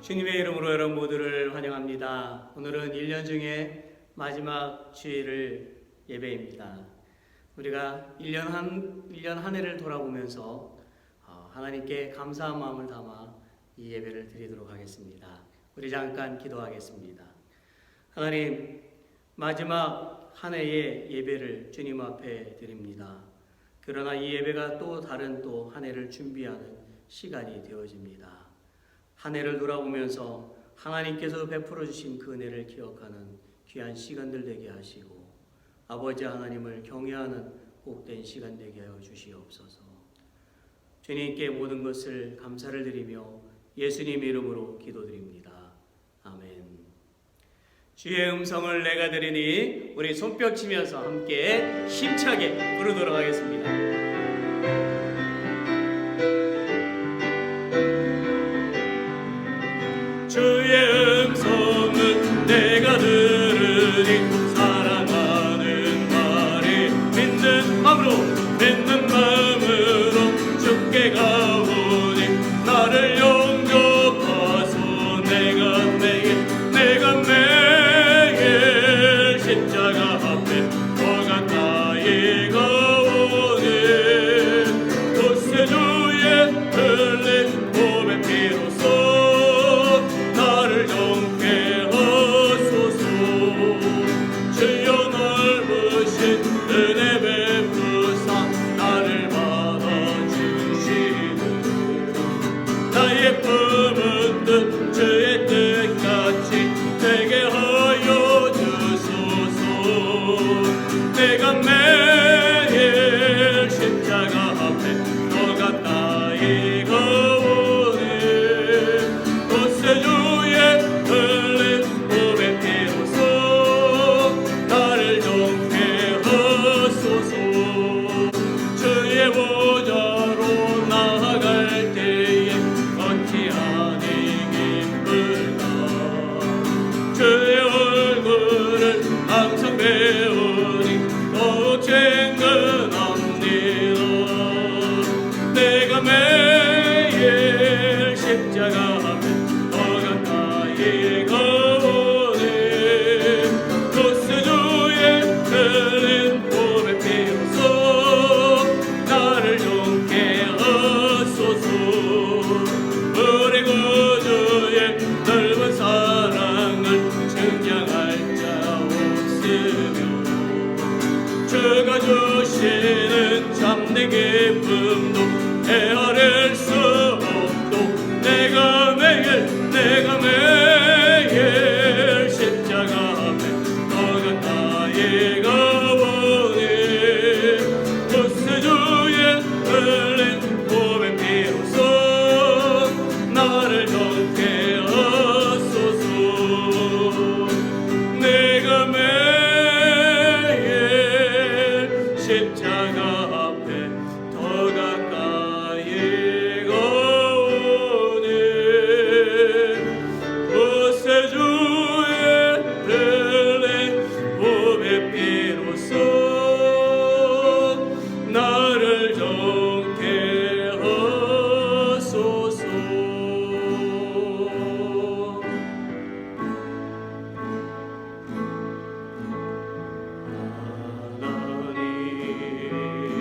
주님의 이름으로 여러분 모두를 환영합니다. 오늘은 1년 중에 마지막 주일을 예배입니다. 우리가 1년 한 해를 돌아보면서 하나님께 감사한 마음을 담아 이 예배를 드리도록 하겠습니다. 우리 잠깐 기도하겠습니다. 하나님, 마지막 한 해의 예배를 주님 앞에 드립니다. 그러나 이 예배가 또 다른 또 한 해를 준비하는 시간이 되어집니다. 한 해를 돌아보면서 하나님께서 베풀어 주신 그 은혜를 기억하는 귀한 시간들 되게 하시고 아버지 하나님을 경외하는 복된 시간 되게 하여 주시옵소서. 주님께 모든 것을 감사를 드리며 예수님 이름으로 기도드립니다. 아멘. 주의 음성을 내가 들으니 우리 손뼉 치면서 함께 힘차게 부르도록 하겠습니다. 주의 음성은 내가 들으니 사랑하는 말이 믿는 마음으로 주께 가오니 나를 용접하소. 내가 매일 십자가 앞에 더 가까이 가오니 구세주의 흘린 몸의 피로써 은혜 베푸사 나를 받아주시고 나의 품은 뜻 주의 뜻같이 되게 하여 주소서. 내가 매일 십자가 앞에 더 가까이 가오니 구세주의 흘린 몸의 피로써 나를 주의 보좌로 나아갈 때에 어찌하니 기쁠까. 주의 얼굴을 항상 배우니 더욱 친근합니다. 내가 매일 십자가 앞에 더 가까이 가오니 구세주의 흘린 몸의 피로써 나를 용케 하소서. 우리 구주의 넓은 사랑을 증명할 자 없으며 주가 주시는 참된 기쁨도 헤아릴 수 없도 내가 매일 십자가 앞에 더 가까이 가보니 구세주의 흘린 몸의 피로써 나를 정케 하소서. 내가 매일 십자가 앞에 더 가까이 가오니 구세주의 흘린 몸의 피로써 나를 정케 하소서. 하나님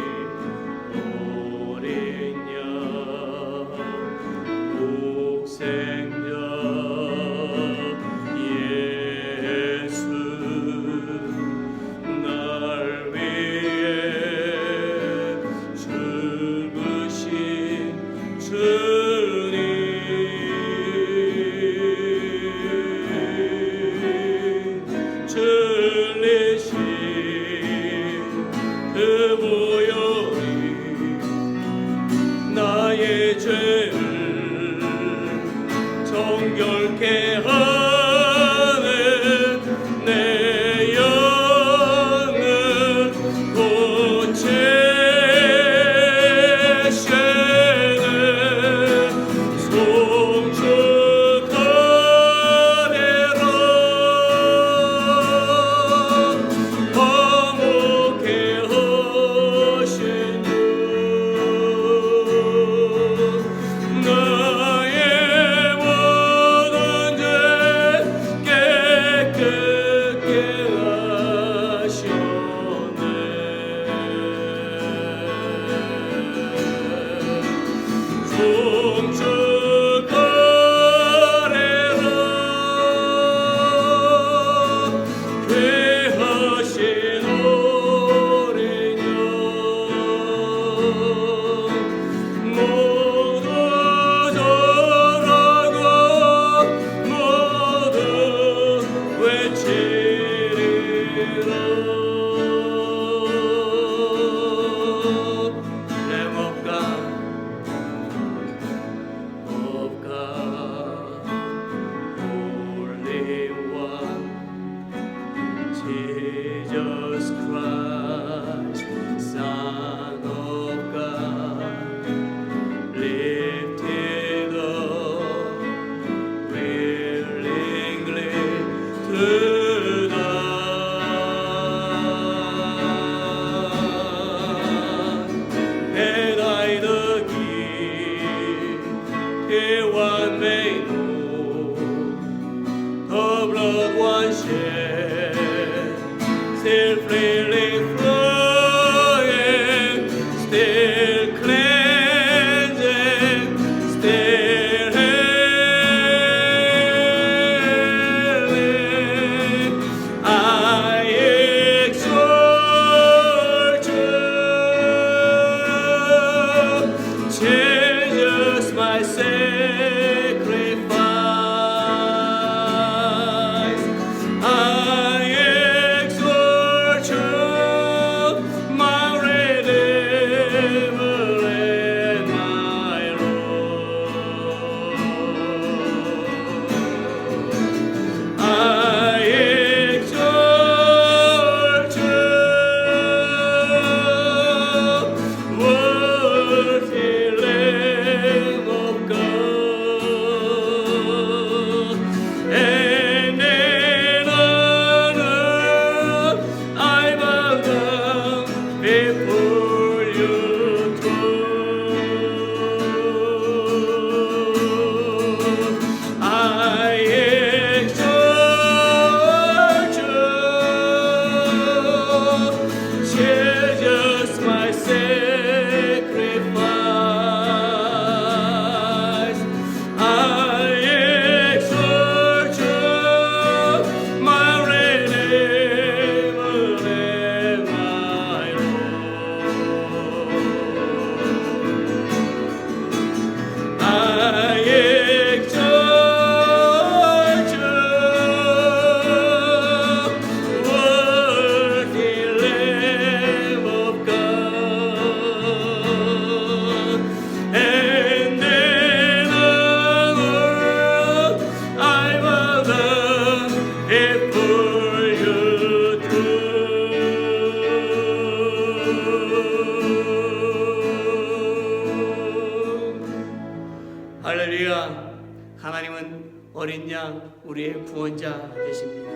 하나님은 어린 양 우리의 구원자 되십니다.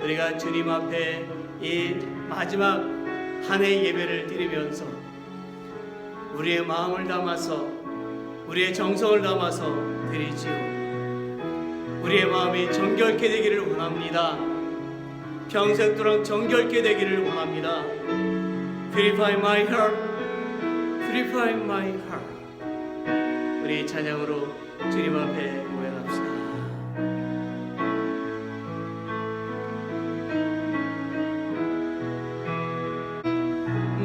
우리가 주님 앞에 이 마지막 한 해 예배를 드리면서 우리의 마음을 담아서 우리의 정성을 담아서 드리지요. 우리의 마음이 정결케 되기를 원합니다. 평생도록 정결케 되기를 원합니다. Purify my heart, purify my heart. 우리 찬양으로 주님 앞에 고백합시다.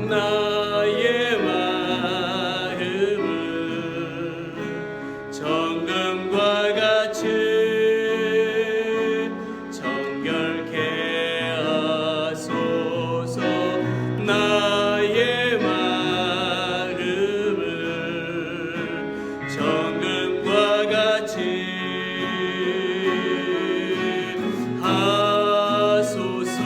나의 마음을 정금과 같이 정결케 하소서. 나의 마음을 정금과 같이 하소서.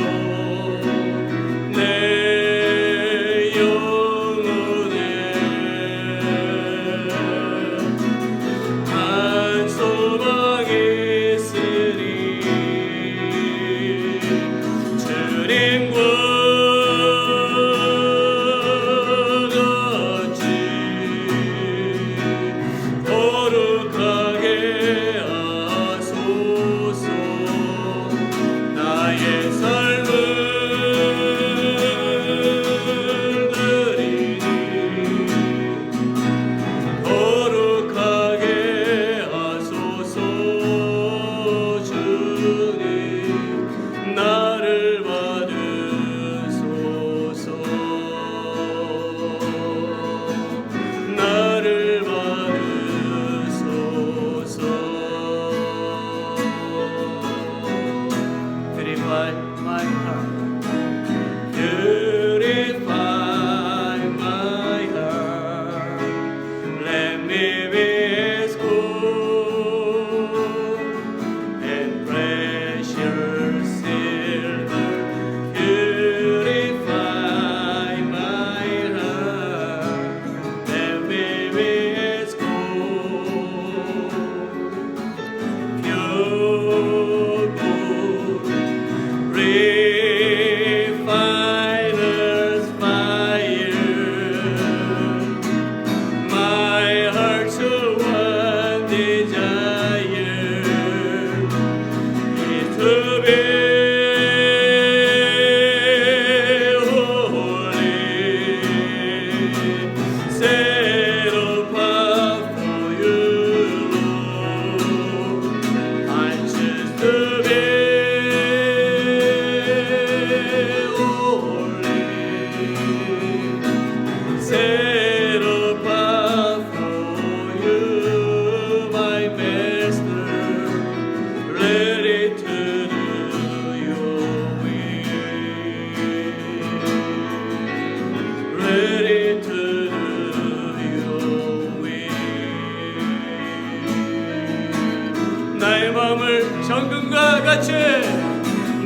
나의 마음을 정금과 같이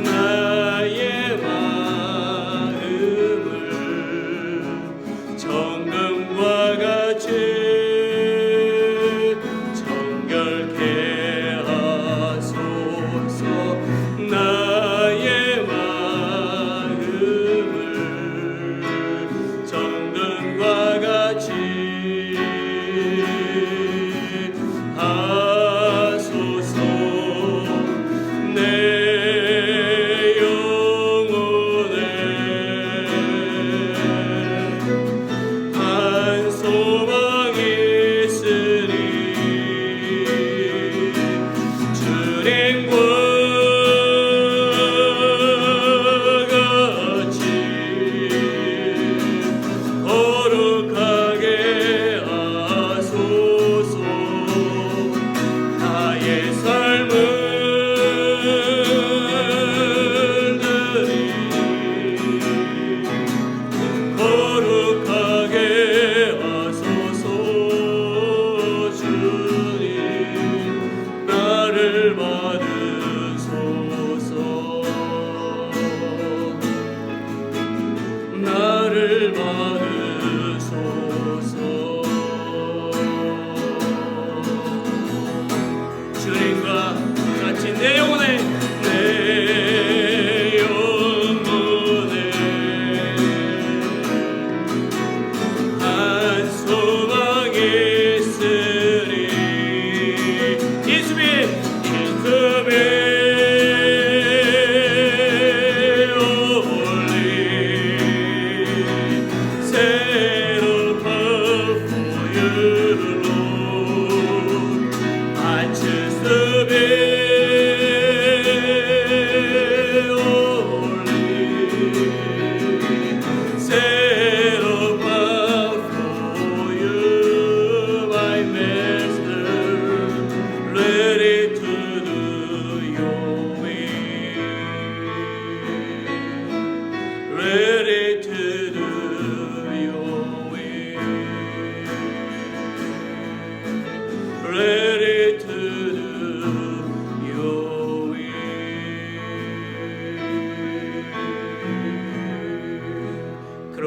나의 마음을 정금과 같이 정결케 하소서. 나의 마음을 정금과 같이 하소서. 내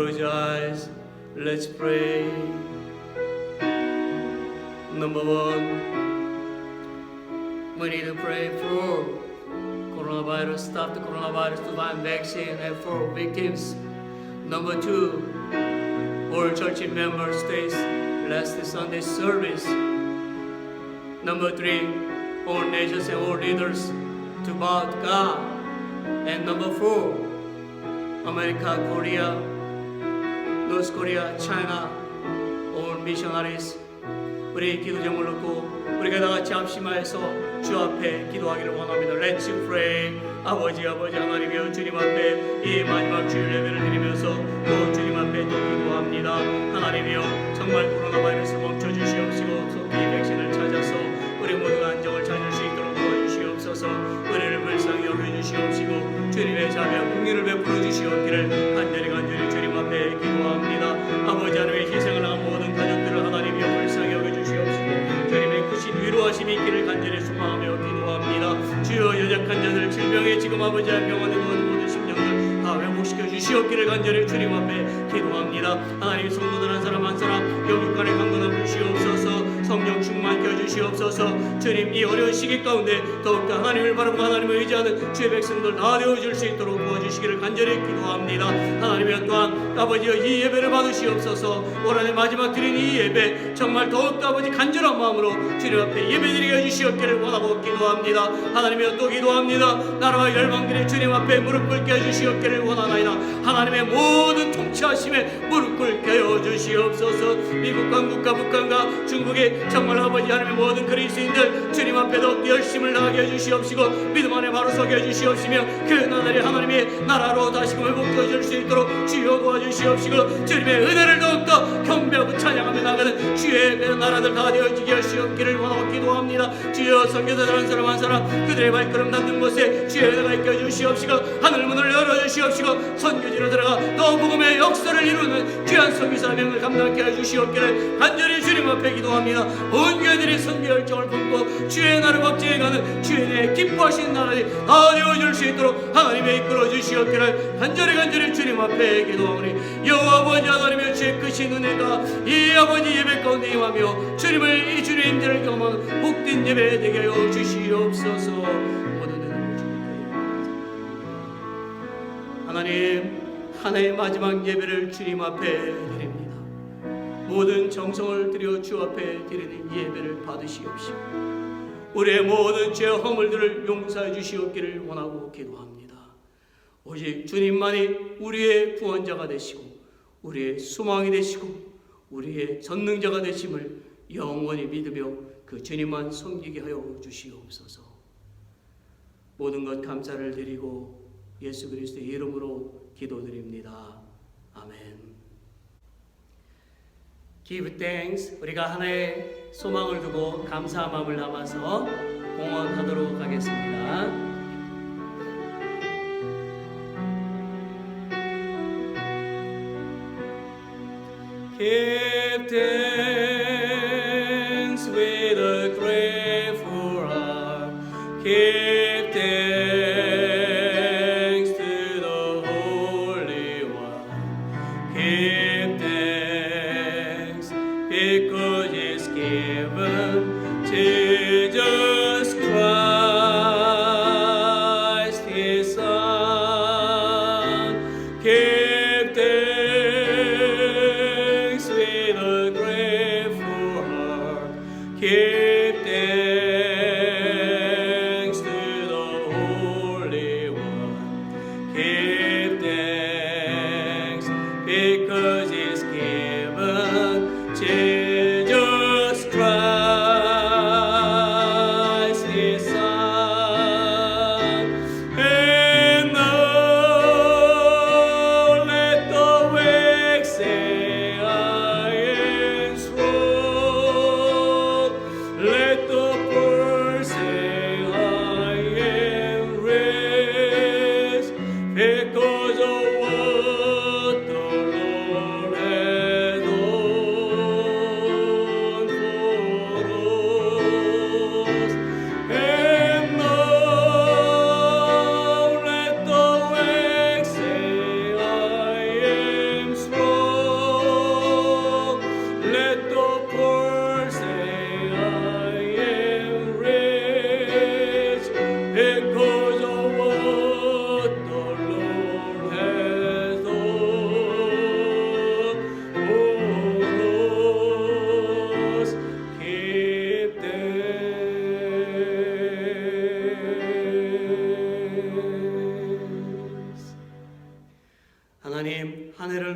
close your eyes. Let's pray. Number one, we need to pray for coronavirus, stop the coronavirus to find vaccine and for victims. Number two, all church members stays last Sunday service. Number three, all nations and all leaders to bow to God. And number four, America, Korea, North Korea, China, all missionaries. 우리 기도 제목을 놓고 우리가 다 같이 합심하여서 주 앞에 기도하기를 원합니다. Let's pray. 아버지 하나님이여 주님 앞에 이 마지막 주일 예배를 드리면서 또 주님 앞에 또 기도합니다. 하나님이여 정말 코로나 바이러스를 멈춰주시옵시고 속히 백신을 찾아서 우리 모두가 안정을 찾을 수 있도록 도와주시옵소서. 우리를 불쌍히 여겨주시옵시고 주님의 자비와 긍휼을 베풀어 주시옵기를 간절히 주님 앞에 기도합니다. 아버지 하나님의 희생을 당한 모든 가족들을 하나님이여 불쌍히 여겨주시옵시고 주님의 크신 위로하심이 있기를 간절히 소망하며 기도합니다. 주여 연약한 자들 질병에 지금 아버지 병원에 누운 모든 심령들 다 회복시켜 주시옵기를 간절히 주님 앞에 기도합니다. 하나님 성도들 한 사람 한 사람 영육간의 강건함 주시옵소서. 성령 충만케 해주시옵소서. 주님 이 어려운 시기 가운데 더욱더 하나님을 바라보고 하나님을 의지하는 주의 백성들 다 되어줄 수 있도록 도와주시기를 간절히 기도합니다. 하나님의 또한 아버지여 이 예배를 받으시옵소서. 올 한해 마지막 드린 이 예배 정말 더욱더 아버지 간절한 마음으로 주님 앞에 예배드리게 해주시옵기를 원하고 기도합니다. 하나님이여 또 기도합니다. 나라와 열방들이 주님 앞에 무릎 꿇게 해주시옵기를 원하나이다. 하나님의 모든 통치하심에 무릎 꿇게 해주시옵소서. 미국 강국과 북한과 중국의 정말 아버지 하나님의 모든 그리스도인들 주님 앞에 더 열심을 다하게 해주시옵시고 믿음 안에 바로 서게 해주시옵시며 그 나라를 하나님의 나라로 다시금 회복되어 줄 수 있도록 주여 도와주시옵시고 주님의 은혜를 더욱더 경배하고 찬양하며 나가는 주의 나라들 다 되어지게 하시옵기를 원하고 기도합니다. 주여 선교사들 한 사람 한 사람 그들의 발걸음 닿는 곳에 주의 은혜가 있게 해주시옵시고 하늘문을 열어주시옵시고 선교지로 들어가 더 복음의 역사를 이루는 귀한 선교사 명을 감당케 해주시옵기를 간절히 주님 앞에 기도합니다. 온 교회들이 선교 열정을 품고 주의 나라를 확증해가는 주의 내 기뻐하신 나라에 다 되어줄 수 있도록 하나님의 이끌어 주시옵기를 간절히 주님 앞에 기도하오니 여호와 아버지 하나님의 주의 크신 은혜가 이 아버지 예배 가운데 임하며 주님을 이 주님의 임재를 경험하는 복된 예배 되게 하여 주시옵소서. 모든 은혜를 주님께 하나님 한 해의 마지막 예배를 주님 앞에 드립니다. 모든 정성을 들여 주 앞에 드리는 예배를 받으시옵시고 우리의 모든 죄 허물들을 용서해 주시옵기를 원하고 기도합니다. 오직 주님만이 우리의 구원자가 되시고 우리의 소망이 되시고 우리의 전능자가 되심을 영원히 믿으며 그 주님만 섬기게 하여 주시옵소서. 모든 것 감사를 드리고 예수 그리스도의 이름으로 기도드립니다. 아멘. Give thanks. 우리가 하나의 소망을 두고 감사한 마음을 담아서 봉헌하도록 하겠습니다. Give thanks with a grateful heart. Give thanks to the Holy One. Give thanks because it's given Jesus Christ His Son. Give thanks with a grateful heart. Give thanks to the Holy One. Give thanks because it's given Jesus Christ His Son. And now let the weak say I am strong. Let the poor say I am rich because of what the Lord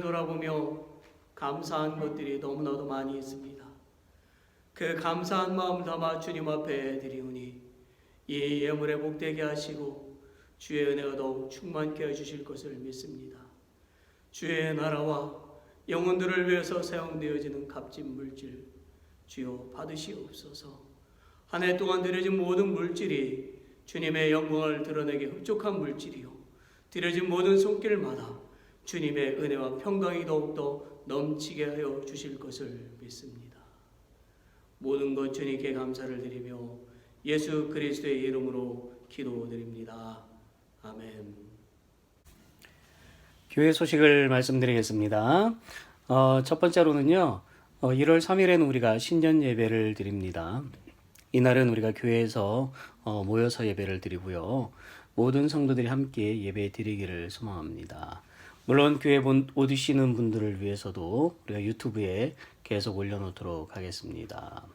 돌아보며 감사한 것들이 너무나도 많이 있습니다. 그 감사한 마음을 담아 주님 앞에 드리오니 이 예물에 복되게 하시고 주의 은혜가 더욱 충만케 해주실 것을 믿습니다. 주의 나라와 영혼들을 위해서 사용되어지는 값진 물질 주여 받으시옵소서. 한 해 동안 드려진 모든 물질이 주님의 영광을 드러내게 흡족한 물질이요 드려진 모든 손길마다 주님의 은혜와 평강이 더욱더 넘치게 하여 주실 것을 믿습니다. 모든 것 주님께 감사를 드리며 예수 그리스도의 이름으로 기도드립니다. 아멘. 교회 소식을 말씀드리겠습니다. 첫 번째로는요, 1월 3일에는 우리가 신전 예배를 드립니다. 이날은 우리가 교회에서 모여서 예배를 드리고요. 모든 성도들이 함께 예배 드리기를 소망합니다. 물론 교회 오시는 분들을 위해서도 우리가 유튜브에 계속 올려놓도록 하겠습니다.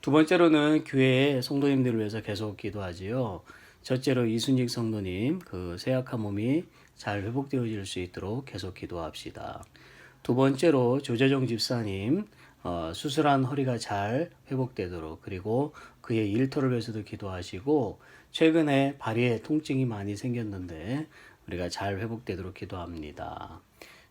두 번째로는 교회의 성도님들을 위해서 계속 기도하지요. 첫째로 이순직 성도님 그 쇠약한 몸이 잘 회복되어질 수 있도록 계속 기도합시다. 두 번째로 조재정 집사님 수술한 허리가 잘 회복되도록, 그리고 그의 일터를 위해서도 기도하시고, 최근에 다리에 통증이 많이 생겼는데 우리가 잘 회복되도록 기도합니다.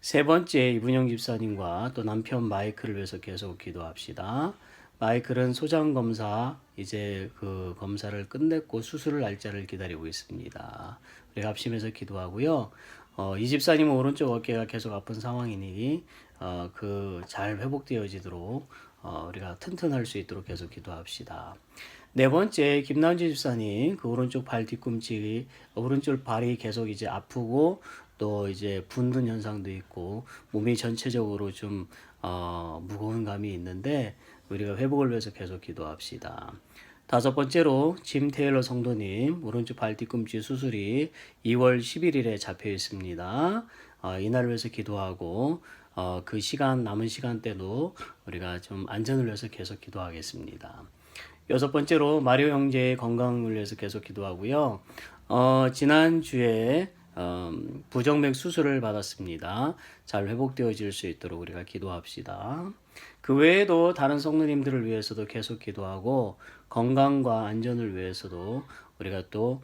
세 번째, 이분영 집사님과 또 남편 마이클을 위해서 계속 기도합시다. 마이클은 소장 검사 이제 그 검사를 끝냈고 수술 날짜를 기다리고 있습니다. 우리가 합심해서 기도하고요. 이 집사님은 오른쪽 어깨가 계속 아픈 상황이니 그 잘 회복되어지도록 우리가 튼튼할 수 있도록 계속 기도합시다. 네 번째, 김남지 집사님 그 오른쪽 발 뒤꿈치, 오른쪽 발이 계속 이제 아프고 또 이제 붓는 현상도 있고 몸이 전체적으로 좀 무거운 감이 있는데 우리가 회복을 위해서 계속 기도합시다. 다섯 번째로 짐 테일러 성도님 오른쪽 발 뒤꿈치 수술이 2월 11일에 잡혀 있습니다. 이날을 위해서 기도하고 그 시간 남은 시간대도 우리가 좀 안전을 위해서 계속 기도하겠습니다. 여섯 번째로 마리오 형제의 건강을 위해서 계속 기도하고요. 지난주에 부정맥 수술을 받았습니다. 잘 회복되어질 수 있도록 우리가 기도합시다. 그 외에도 다른 성도님들을 위해서도 계속 기도하고 건강과 안전을 위해서도 우리가 또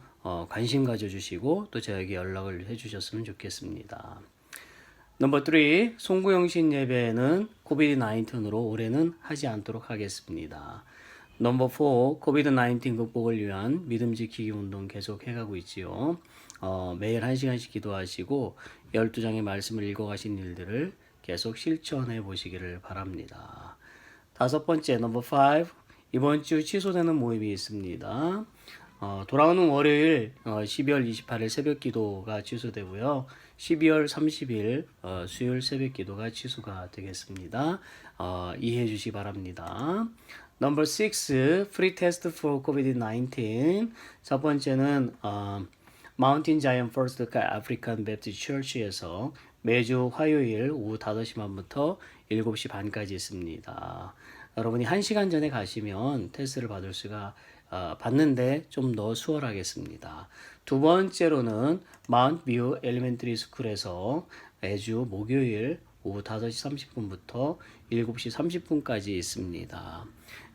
관심 가져주시고 또 저에게 연락을 해주셨으면 좋겠습니다. 넘버 3, 송구영신 예배는 코비드-19으로 올해는 하지 않도록 하겠습니다. 넘버 4, 코비드-19 극복을 위한 믿음 지키기 운동 계속 해가고 있지요. 매일 1시간씩 기도하시고 12장의 말씀을 읽어가신 일들을 계속 실천해 보시기를 바랍니다. 다섯 번째, 넘버 5, 이번 주 취소되는 모임이 있습니다. 돌아오는 월요일 12월 28일 새벽 기도가 취소되고요. 12월 30일 수요일 새벽 기도가 취소가 되겠습니다. 이해해 주시기 바랍니다. 넘버 6, free test for COVID-19. 첫 번째는 마운틴 자이언 퍼스트 아프리칸 베프티스트 처치에서 매주 화요일 오후 5시 반부터 7시 반까지 있습니다. 여러분이 1시간 전에 가시면 테스트를 받을 수가 받는데 좀 더 수월하겠습니다. 두 번째로는 마운트 뷰 엘리멘터리 스쿨에서 매주 목요일 오후 5시 30분부터 7시 30분까지 있습니다.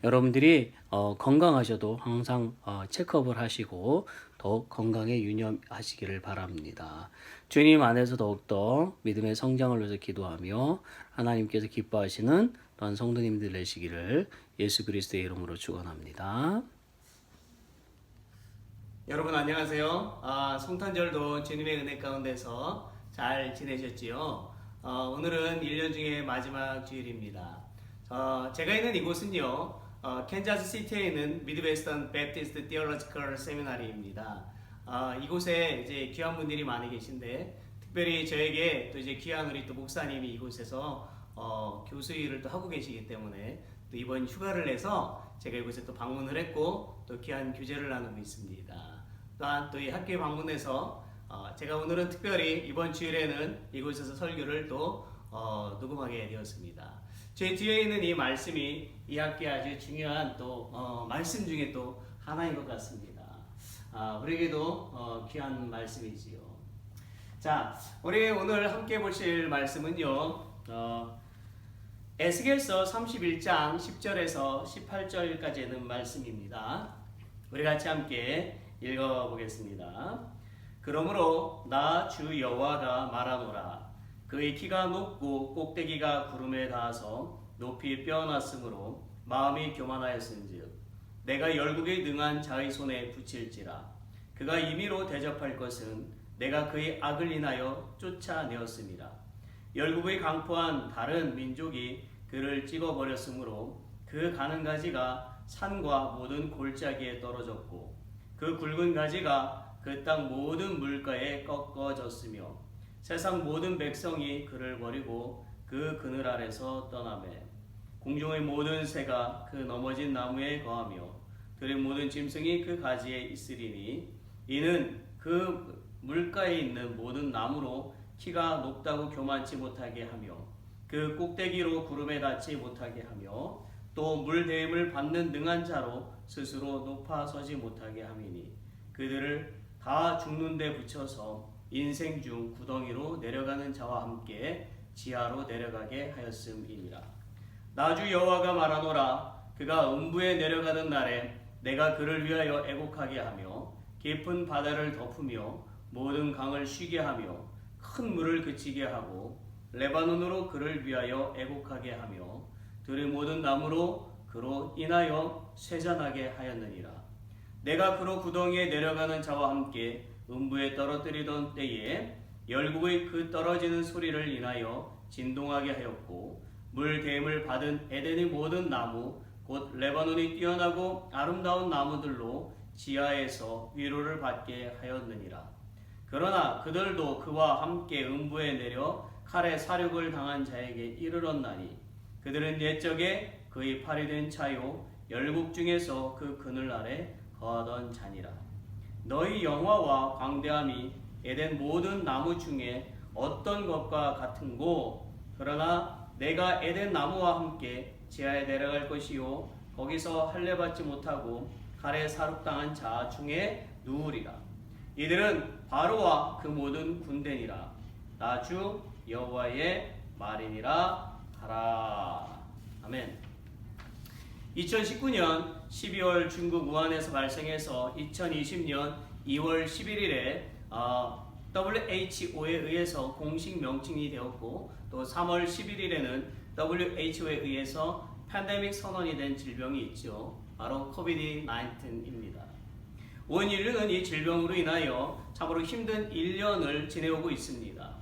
여러분들이 건강하셔도 항상 체크업을 하시고 더욱 건강에 유념하시기를 바랍니다. 주님 안에서 더욱더 믿음의 성장을 위해서 기도하며 하나님께서 기뻐하시는 또한 성도님들 되시기를 예수 그리스도의 이름으로 축원합니다. 여러분 안녕하세요. 성탄절도 주님의 은혜 가운데서 잘 지내셨지요? 오늘은 1년 중에 마지막 주일입니다. 제가 있는 이곳은요, 캔자스 시티에 있는 미드웨스턴 베프티스트 티올로지컬 세미나리입니다. 이곳에 이제 귀한 분들이 많이 계신데, 특별히 저에게 또 이제 귀한 우리 또 목사님이 이곳에서 교수 일을 또 하고 계시기 때문에 또 이번 휴가를 내서 제가 이곳에 또 방문을 했고 또 귀한 교제를 나누고 있습니다. 또한 또 이 학교에 방문해서 제가 오늘은 특별히 이번 주일에는 이곳에서 설교를 또 녹음하게 되었습니다. 제 뒤에 있는 이 말씀이 이 학기에 아주 중요한 또 말씀 중에 또 하나인 것 같습니다. 우리에게도 귀한 말씀이지요. 자, 우리 오늘 함께 보실 말씀은요. 에스겔서 31장 10절에서 18절까지는 말씀입니다. 우리 같이 함께 읽어보겠습니다. 그러므로 나 주 여호와가 말하노라. 그의 키가 높고 꼭대기가 구름에 닿아서 높이 뼈어났으므로 마음이 교만하였은즉 내가 열국에 능한 자의 손에 붙일지라. 그가 임의로 대접할 것은 내가 그의 악을 인하여 쫓아내었습니다. 열국의 강포한 다른 민족이 그를 찍어버렸으므로 그 가는 가지가 산과 모든 골짜기에 떨어졌고 그 굵은 가지가 그 땅 모든 물가에 꺾어졌으며 세상 모든 백성이 그를 버리고 그 그늘 아래서 떠나매 공중의 모든 새가 그 넘어진 나무에 거하며 들의 모든 짐승이 그 가지에 있으리니 이는 그 물가에 있는 모든 나무로 키가 높다고 교만치 못하게 하며 그 꼭대기로 구름에 닿지 못하게 하며 또 물대임을 받는 능한 자로 스스로 높아 서지 못하게 함이니 그들을 다 죽는 데 붙여서 인생 중 구덩이로 내려가는 자와 함께 지하로 내려가게 하였음이니라. 나 주 여호와가 말하노라. 그가 음부에 내려가던 날에 내가 그를 위하여 애곡하게 하며 깊은 바다를 덮으며 모든 강을 쉬게 하며 큰 물을 그치게 하고 레바논으로 그를 위하여 애곡하게 하며 들의 모든 나무로 그로 인하여 쇠잔하게 하였느니라. 내가 그로 구덩이에 내려가는 자와 함께 음부에 떨어뜨리던 때에 열국의 그 떨어지는 소리를 인하여 진동하게 하였고 물 대임을 받은 에덴의 모든 나무 곧 레바논이 뛰어나고 아름다운 나무들로 지하에서 위로를 받게 하였느니라. 그러나 그들도 그와 함께 음부에 내려 칼에 사륙을 당한 자에게 이르렀나니 그들은 옛적에 그의 팔이 된 자요 열국 중에서 그 그늘 아래 거하던 자니라. 너희 영화와 광대함이 에덴 모든 나무 중에 어떤 것과 같은고? 그러나 내가 에덴 나무와 함께 지하에 내려갈 것이요 거기서 할례 받지 못하고 칼에 사륙당한 자 중에 누우리라. 이들은 바로와 그 모든 군대니라. 나 주 여호와의 말이니라 하라. 아멘. 2019년 12월 중국 우한에서 발생해서 2020년 2월 11일에 WHO에 의해서 공식 명칭이 되었고 또 3월 11일에는 WHO에 의해서 팬데믹 선언이 된 질병이 있죠. 바로 COVID-19입니다. 온 인류는 이 질병으로 인하여 참으로 힘든 1년을 지내오고 있습니다.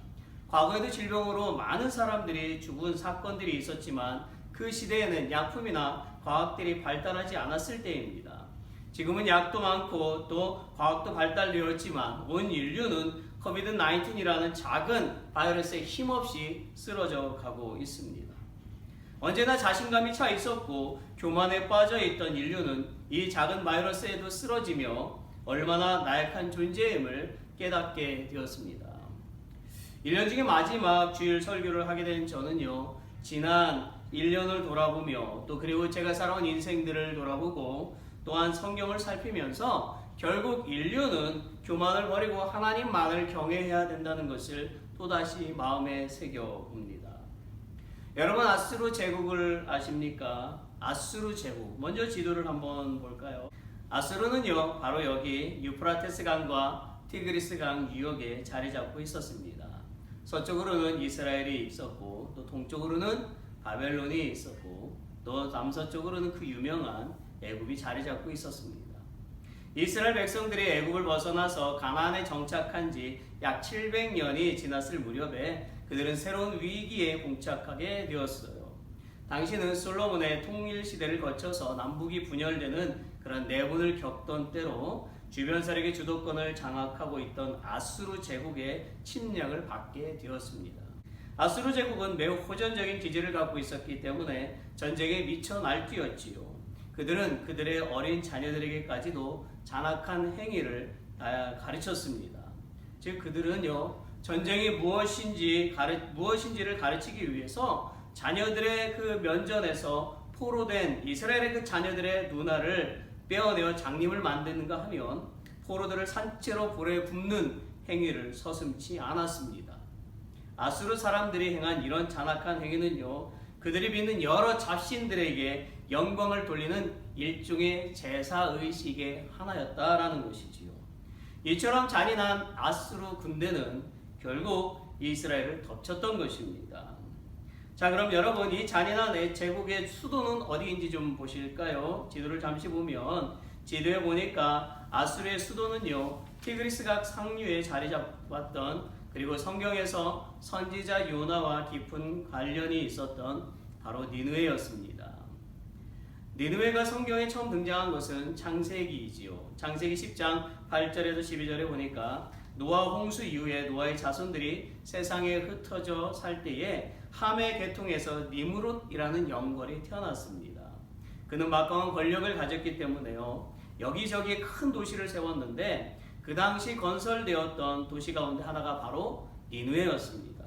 과거에도 질병으로 많은 사람들이 죽은 사건들이 있었지만 그 시대에는 약품이나 과학들이 발달하지 않았을 때입니다. 지금은 약도 많고 또 과학도 발달되었지만 온 인류는 COVID-19이라는 작은 바이러스에 힘없이 쓰러져 가고 있습니다. 언제나 자신감이 차 있었고 교만에 빠져 있던 인류는 이 작은 바이러스에도 쓰러지며 얼마나 나약한 존재임을 깨닫게 되었습니다. 1년 중에 마지막 주일 설교를 하게 된 저는요, 지난 1년을 돌아보며 또 그리고 제가 살아온 인생들을 돌아보고 또한 성경을 살피면서 결국 인류는 교만을 버리고 하나님만을 경외해야 된다는 것을 또다시 마음에 새겨봅니다. 여러분 아수르 제국을 아십니까? 아수르 제국. 먼저 지도를 한번 볼까요? 아수르는요, 바로 여기 유프라테스 강과 티그리스 강 유역에 자리 잡고 있었습니다. 서쪽으로는 이스라엘이 있었고 또 동쪽으로는 바벨론이 있었고 또 남서쪽으로는 그 유명한 애굽이 자리 잡고 있었습니다. 이스라엘 백성들이 애굽을 벗어나서 가나안에 정착한 지 약 700년이 지났을 무렵에 그들은 새로운 위기에 봉착하게 되었어요. 당시는 솔로몬의 통일 시대를 거쳐서 남북이 분열되는 그런 내분을 겪던 때로 주변 세력의 주도권을 장악하고 있던 아수르 제국의 침략을 받게 되었습니다. 아수르 제국은 매우 호전적인 기질을 갖고 있었기 때문에 전쟁에 미쳐 날뛰었지요. 그들은 그들의 어린 자녀들에게까지도 잔악한 행위를 가르쳤습니다. 즉 그들은요, 전쟁이 무엇인지를 가르치기 위해서 자녀들의 그 면전에서 포로된 이스라엘의 그 자녀들의 누나를 빼어내어 장님을 만드는가 하면 포로들을 산채로 불에 굽는 행위를 서슴지 않았습니다. 아수르 사람들이 행한 이런 잔악한 행위는요, 그들이 믿는 여러 잡신들에게 영광을 돌리는 일종의 제사의식의 하나였다라는 것이지요. 이처럼 잔인한 아수르 군대는 결국 이스라엘을 덮쳤던 것입니다. 자, 그럼 여러분, 이 잔인한 제국의 수도는 어디인지 좀 보실까요? 지도를 잠시 보면 지도에 보니까 아수르의 수도는요, 티그리스강 상류에 자리 잡았던, 그리고 성경에서 선지자 요나와 깊은 관련이 있었던 바로 니느웨였습니다. 니느웨가 성경에 처음 등장한 것은 창세기이지요. 창세기 10장 8절에서 12절에 보니까 노아 홍수 이후에 노아의 자손들이 세상에 흩어져 살 때에 함의 계통에서 니므롯이라는 영벌이 태어났습니다. 그는 막강한 권력을 가졌기 때문에요, 여기저기 큰 도시를 세웠는데 그 당시 건설되었던 도시 가운데 하나가 바로 니느웨였습니다.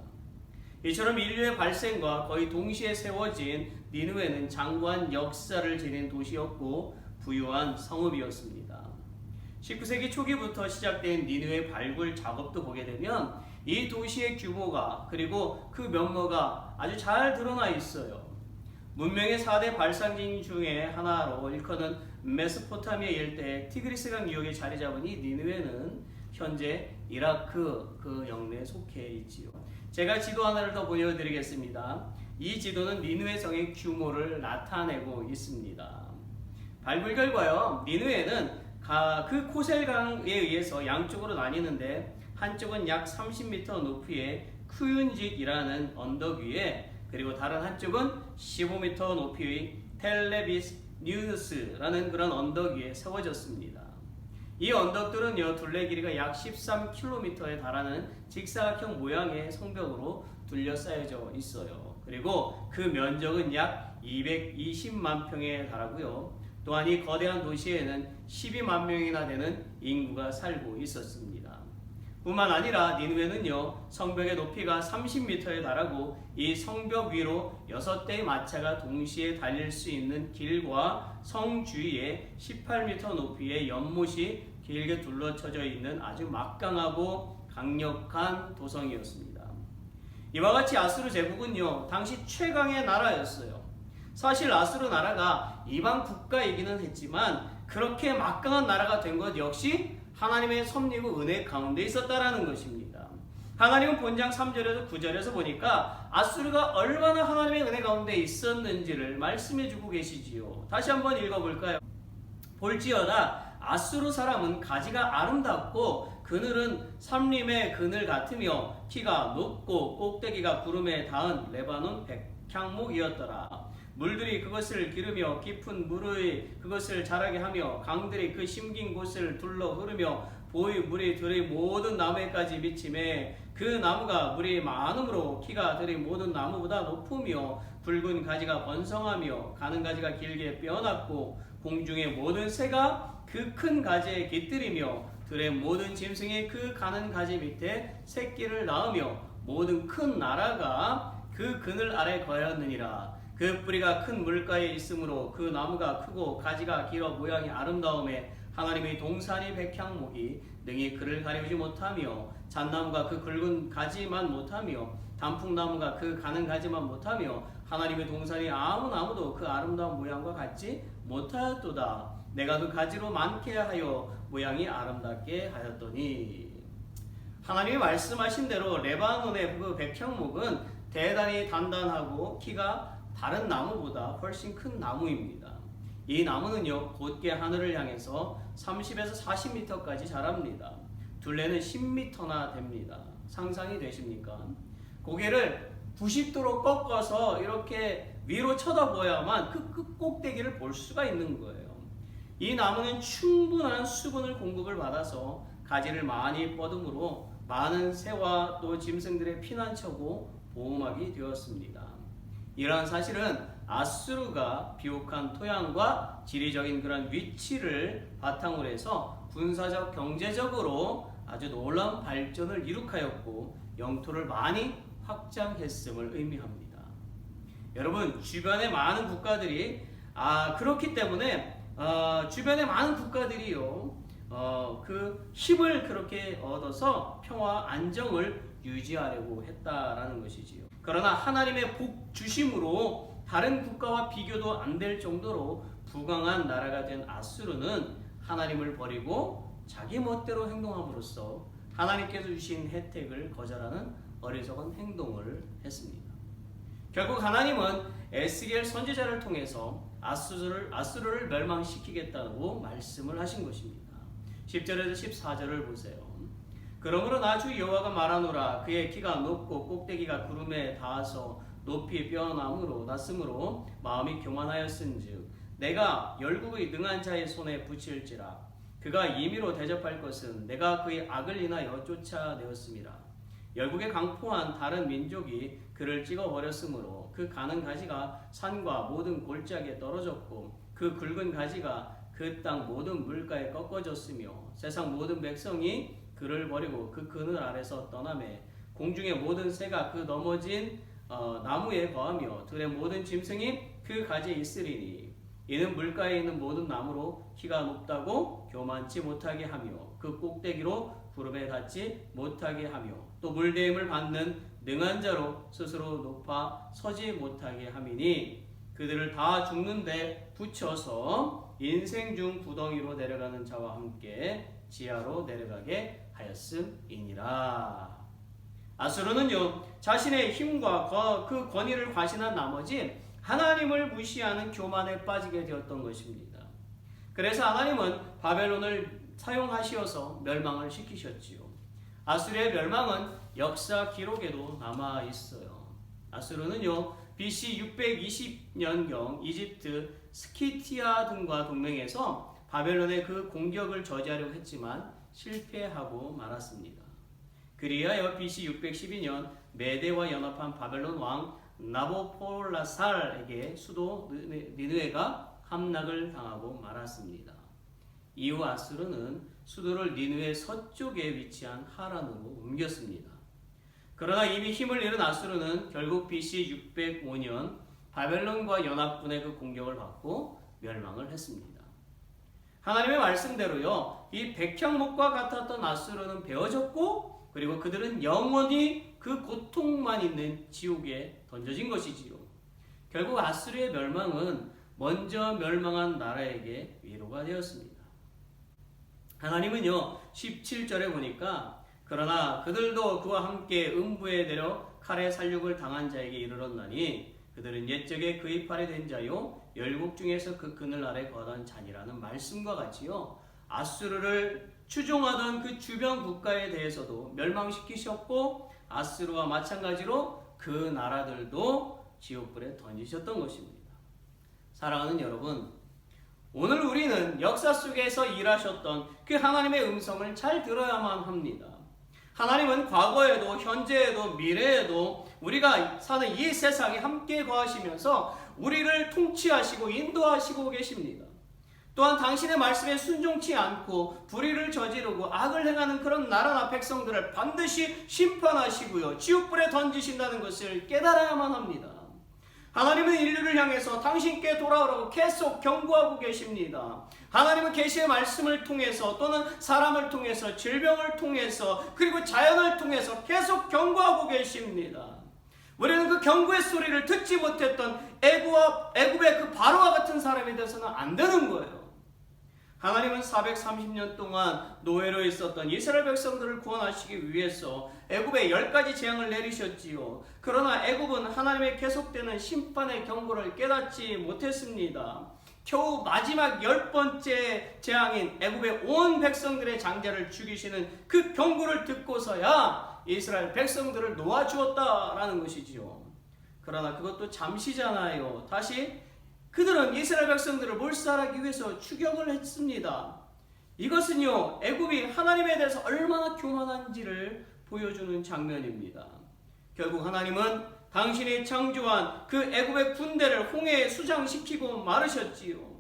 이처럼 인류의 발생과 거의 동시에 세워진 니느웨는 장구한 역사를 지닌 도시였고 부유한 성읍이었습니다. 19세기 초기부터 시작된 니느웨 발굴 작업도 보게 되면 이 도시의 규모가 그리고 그 면모가 아주 잘 드러나 있어요. 문명의 4대 발상진 중에 하나로 일컫는 메소포타미아 일대 티그리스강 유역에 자리 잡은 이 니느웨는 현재 이라크 그 영내에 속해 있지요. 제가 지도 하나를 더 보여드리겠습니다. 이 지도는 니느웨 성의 규모를 나타내고 있습니다. 발굴 결과요, 니느웨는 그 코셀강에 의해서 양쪽으로 나뉘는데 한쪽은 약 30m 높이의 쿠윤직이라는 언덕 위에, 그리고 다른 한쪽은 15m 높이의 텔레비스 뉴스라는 그런 언덕 위에 세워졌습니다. 이 언덕들은요, 둘레 길이가 약 13km에 달하는 직사각형 모양의 성벽으로 둘러싸여져 있어요. 그리고 그 면적은 약 220만 평에 달하고요. 또한 이 거대한 도시에는 12만 명이나 되는 인구가 살고 있었습니다. 뿐만 아니라 니느웨는요, 성벽의 높이가 30m에 달하고 이 성벽 위로 6대의 마차가 동시에 달릴 수 있는 길과 성 주위에 18m 높이의 연못이 길게 둘러쳐져 있는 아주 막강하고 강력한 도성이었습니다. 이와 같이 아수르 제국은요, 당시 최강의 나라였어요. 사실 아수르 나라가 이방 국가이기는 했지만 그렇게 막강한 나라가 된 것 역시 하나님의 섭리고 은혜 가운데 있었다라는 것입니다. 하나님은 본장 3절에서 9절에서 보니까 아수르가 얼마나 하나님의 은혜 가운데 있었는지를 말씀해 주고 계시지요. 다시 한번 읽어볼까요? 볼지어다 아수르 사람은 가지가 아름답고 그늘은 삼림의 그늘 같으며 키가 높고 꼭대기가 구름에 닿은 레바논 백향목이었더라. 물들이 그것을 기르며 깊은 물의 그것을 자라게 하며 강들이 그 심긴 곳을 둘러 흐르며 보의 물이 들의 모든 나무에까지 미치매 그 나무가 물이 많으므로 키가 들의 모든 나무보다 높으며 붉은 가지가 번성하며 가는 가지가 길게 뼈났고 공중의 모든 새가 그 큰 가지에 깃들이며 들의 모든 짐승이 그 가는 가지 밑에 새끼를 낳으며 모든 큰 나라가 그 그늘 아래 거하였느니라. 그 뿌리가 큰 물가에 있으므로 그 나무가 크고 가지가 길어 모양이 아름다움에 하나님의 동산이 백향목이 능히 그를 가리우지 못하며 잣나무가 그 굵은 가지만 못하며 단풍나무가 그 가는 가지만 못하며 하나님의 동산이 아무 나무도 그 아름다운 모양과 같지 못하였도다. 내가 그 가지로 많게 하여 모양이 아름답게 하였더니. 하나님이 말씀하신 대로 레바논의 그 백향목은 대단히 단단하고 키가 다른 나무보다 훨씬 큰 나무입니다. 이 나무는요, 곧게 하늘을 향해서 30에서 40m까지 자랍니다. 둘레는 10m나 됩니다. 상상이 되십니까? 고개를 90도로 꺾어서 이렇게 위로 쳐다보야만 그 꼭대기를 볼 수가 있는 거예요. 이 나무는 충분한 수분을 공급을 받아서 가지를 많이 뻗음으로 많은 새와 또 짐승들의 피난처고 보호막이 되었습니다. 이러한 사실은 아수르가 비옥한 토양과 지리적인 그런 위치를 바탕으로 해서 군사적 경제적으로 아주 놀라운 발전을 이룩하였고 영토를 많이 확장했음을 의미합니다. 여러분, 주변의 많은 국가들이 그렇기 때문에 주변의 많은 국가들이요, 그 힘을 그렇게 얻어서 평화 안정을 유지하려고 했다라는 것이지요. 그러나 하나님의 복 주심으로 다른 국가와 비교도 안 될 정도로 부강한 나라가 된 아수르는 하나님을 버리고 자기 멋대로 행동함으로써 하나님께서 주신 혜택을 거절하는 어리석은 행동을 했습니다. 결국 하나님은 에스겔 선지자를 통해서 아수르를 멸망시키겠다고 말씀을 하신 것입니다. 10절에서 14절을 보세요. 그러므로 나 주 여호와가 말하노라. 그의 키가 높고 꼭대기가 구름에 닿아서 높이 뼈나무로 났으므로 마음이 교만하였은즉 내가 열국의 능한 자의 손에 붙일지라. 그가 임의로 대접할 것은 내가 그의 악을 인하여 쫓아내었음이라. 열국에 강포한 다른 민족이 그를 찍어버렸으므로 그 가는 가지가 산과 모든 골짜기에 떨어졌고 그 굵은 가지가 그 땅 모든 물가에 꺾어졌으며 세상 모든 백성이 그를 버리고 그 그늘 아래서 떠나매 공중의 모든 새가 그 넘어진 나무에 거하며 들의 모든 짐승이 그 가지에 있으리니 이는 물가에 있는 모든 나무로 키가 높다고 교만치 못하게 하며 그 꼭대기로 구름에 닿지 못하게 하며 또 물대임을 받는 능한 자로 스스로 높아 서지 못하게 함이니 그들을 다 죽는데 붙여서 인생 중 구덩이로 내려가는 자와 함께 지하로 내려가게 하였음이니라. 아수르는요 자신의 힘과 그 권위를 과신한 나머지 하나님을 무시하는 교만에 빠지게 되었던 것입니다. 그래서 하나님은 바벨론을 사용하시어서 멸망을 시키셨지요. 아수르의 멸망은 역사 기록에도 남아 있어요. 아수르는요 BC 620년경 이집트 스키티아 등과 동맹해서 바벨론의 그 공격을 저지하려고 했지만 실패하고 말았습니다. 그리하여 BC 612년 메대와 연합한 바벨론 왕 나보폴라살에게 수도 니느웨가 함락을 당하고 말았습니다. 이후 아수르는 수도를 니느웨 서쪽에 위치한 하란으로 옮겼습니다. 그러나 이미 힘을 잃은 아수르는 결국 BC 605년 바벨론과 연합군의 그 공격을 받고 멸망을 했습니다. 하나님의 말씀대로요, 이 백향목과 같았던 아수르는 베어졌고 그리고 그들은 영원히 그 고통만 있는 지옥에 던져진 것이지요. 결국 아수르의 멸망은 먼저 멸망한 나라에게 위로가 되었습니다. 하나님은요 17절에 보니까 그러나 그들도 그와 함께 음부에 내려 칼에 살육을 당한 자에게 이르렀나니 그들은 옛적에 그의 팔에 된 자요 열국 중에서 그 그늘 아래 거하던 자니라는 말씀과 같이요 아수르를 추종하던 그 주변 국가에 대해서도 멸망시키셨고 아수르와 마찬가지로 그 나라들도 지옥불에 던지셨던 것입니다. 사랑하는 여러분, 오늘 우리는 역사 속에서 일하셨던 그 하나님의 음성을 잘 들어야만 합니다. 하나님은 과거에도 현재에도 미래에도 우리가 사는 이 세상에 함께 거하시면서 우리를 통치하시고 인도하시고 계십니다. 또한 당신의 말씀에 순종치 않고 불의를 저지르고 악을 행하는 그런 나라나 백성들을 반드시 심판하시고요 지옥불에 던지신다는 것을 깨달아야만 합니다. 하나님은 인류를 향해서 당신께 돌아오라고 계속 경고하고 계십니다. 하나님은 계시의 말씀을 통해서 또는 사람을 통해서 질병을 통해서 그리고 자연을 통해서 계속 경고하고 계십니다. 우리는 그 경고의 소리를 듣지 못했던 애굽의 그 바로와 같은 사람이 돼서는 안 되는 거예요. 하나님은 430년 동안 노예로 있었던 이스라엘 백성들을 구원하시기 위해서 애굽에 10가지 재앙을 내리셨지요. 그러나 애굽은 하나님의 계속되는 심판의 경고를 깨닫지 못했습니다. 겨우 마지막 10번째 재앙인 애굽의 온 백성들의 장자를 죽이시는 그 경고를 듣고서야 이스라엘 백성들을 놓아주었다라는 것이지요. 그러나 그것도 잠시잖아요. 다시 그들은 이스라엘 백성들을 몰살하기 위해서 추격을 했습니다. 이것은요 애굽이 하나님에 대해서 얼마나 교만한지를 보여주는 장면입니다. 결국 하나님은 당신이 창조한 그 애굽의 군대를 홍해에 수장시키고 마르셨지요.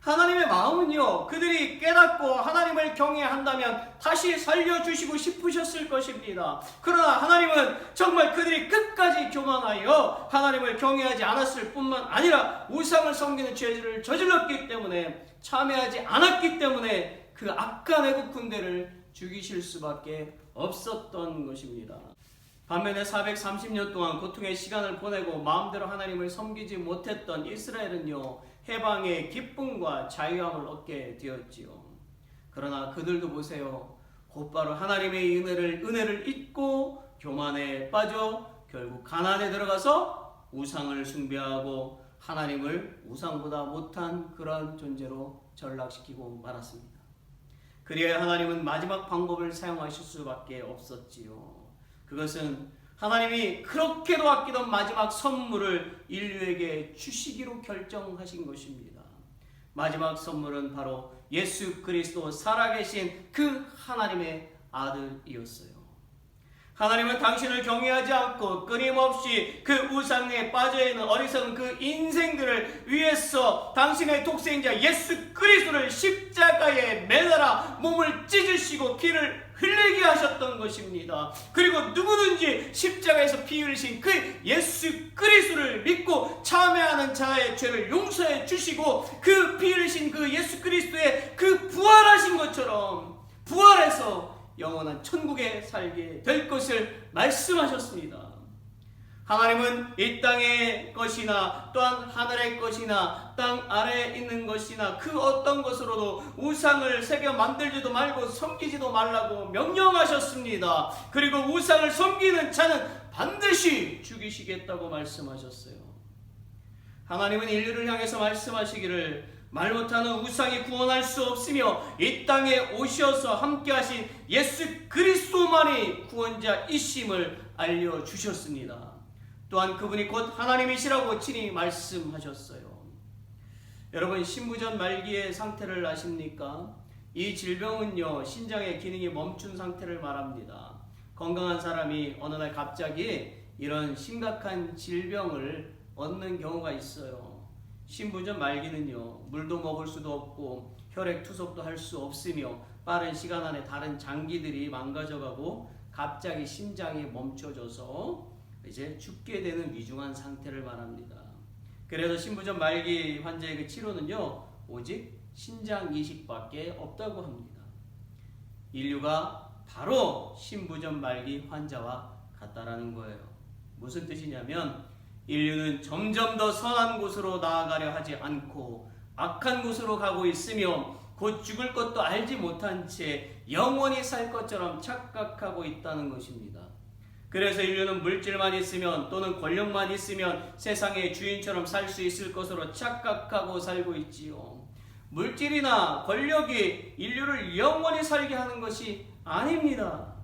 하나님의 마음은요 그들이 깨닫고 하나님을 경외한다면 다시 살려주시고 싶으셨을 것입니다. 그러나 하나님은 정말 그들이 끝까지 교만하여 하나님을 경외하지 않았을 뿐만 아니라 우상을 섬기는 죄를 저질렀기 때문에 참여하지 않았기 때문에 그 악한 애국 군대를 죽이실 수밖에 없었던 것입니다. 반면에 430년 동안 고통의 시간을 보내고 마음대로 하나님을 섬기지 못했던 이스라엘은요, 해방의 기쁨과 자유함을 얻게 되었지요. 그러나 그들도 보세요. 곧바로 하나님의 은혜를 잊고 교만에 빠져 결국 가나안에 들어가서 우상을 숭배하고 하나님을 우상보다 못한 그런 존재로 전락시키고 말았습니다. 그리하여 하나님은 마지막 방법을 사용하실 수밖에 없었지요. 그것은 하나님이 그렇게도 아끼던 마지막 선물을 인류에게 주시기로 결정하신 것입니다. 마지막 선물은 바로 예수 그리스도 살아계신 그 하나님의 아들이었어요. 하나님은 당신을 경외하지 않고 끊임없이 그 우상에 빠져있는 어리석은 그 인생들을 위해서 당신의 독생자 예수 그리스도를 십자가에 매달아 몸을 찢으시고 피를 흘리게 하셨던 것입니다. 그리고 누구든지 십자가에서 피 흘리신 그 예수 그리스도를 믿고 참회하는 자의 죄를 용서해 주시고 그 피 흘리신 그 예수 그리스도의 그 부활하신 것처럼 부활해서 영원한 천국에 살게 될 것을 말씀하셨습니다. 하나님은 이 땅의 것이나 또한 하늘의 것이나 땅 아래에 있는 것이나 그 어떤 것으로도 우상을 새겨 만들지도 말고 섬기지도 말라고 명령하셨습니다. 그리고 우상을 섬기는 자는 반드시 죽이시겠다고 말씀하셨어요. 하나님은 인류를 향해서 말씀하시기를 말 못하는 우상이 구원할 수 없으며 이 땅에 오셔서 함께하신 예수 그리스도만이 구원자이심을 알려주셨습니다. 또한 그분이 곧 하나님이시라고 친히 말씀하셨어요. 여러분, 신부전 말기의 상태를 아십니까? 이 질병은요, 신장의 기능이 멈춘 상태를 말합니다. 건강한 사람이 어느 날 갑자기 이런 심각한 질병을 얻는 경우가 있어요. 신부전 말기는요, 물도 먹을 수도 없고 혈액 투석도 할 수 없으며 빠른 시간 안에 다른 장기들이 망가져가고 갑자기 심장이 멈춰져서 이제 죽게 되는 위중한 상태를 말합니다. 그래서 신부전 말기 환자의 그 치료는요, 오직 신장 이식밖에 없다고 합니다. 인류가 바로 신부전 말기 환자와 같다라는 거예요. 무슨 뜻이냐면 인류는 점점 더 선한 곳으로 나아가려 하지 않고 악한 곳으로 가고 있으며 곧 죽을 것도 알지 못한 채 영원히 살 것처럼 착각하고 있다는 것입니다. 그래서 인류는 물질만 있으면 또는 권력만 있으면 세상의 주인처럼 살 수 있을 것으로 착각하고 살고 있지요. 물질이나 권력이 인류를 영원히 살게 하는 것이 아닙니다.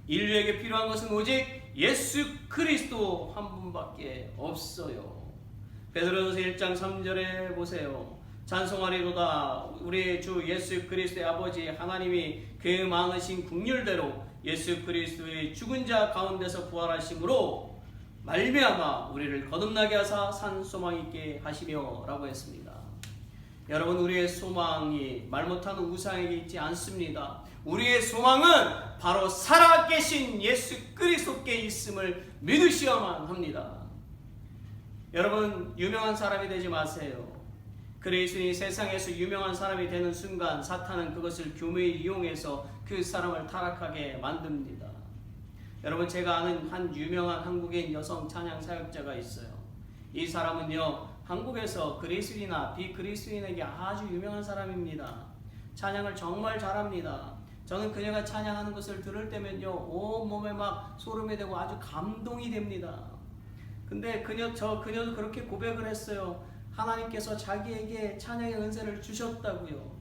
인류에게 필요한 것은 오직 예수 그리스도 한 분밖에 없어요. 베드로전서 1장 3절에 보세요. 찬송하리로다 우리 주 예수 그리스도의 아버지 하나님이 그 많으신 긍휼대로 예수 그리스도의 죽은 자 가운데서 부활하심으로 말미암아 우리를 거듭나게 하사 산 소망 있게 하시며 라고 했습니다. 여러분, 우리의 소망이 말 못하는 우상에게 있지 않습니다. 우리의 소망은 바로 살아계신 예수 그리스도께 있음을 믿으셔야만 합니다. 여러분, 유명한 사람이 되지 마세요. 그리스도인이 세상에서 유명한 사람이 되는 순간 사탄은 그것을 교묘히 이용해서 그 사람을 타락하게 만듭니다. 여러분, 제가 아는 한 유명한 한국인 여성 찬양 사역자가 있어요. 이 사람은요, 한국에서 그리스도인이나 비그리스도인에게 아주 유명한 사람입니다. 찬양을 정말 잘합니다. 저는 그녀가 찬양하는 것을 들을 때면요, 온몸에 막 소름이 되고 아주 감동이 됩니다. 근데 그녀도 그렇게 고백을 했어요. 하나님께서 자기에게 찬양의 은혜를 주셨다고요.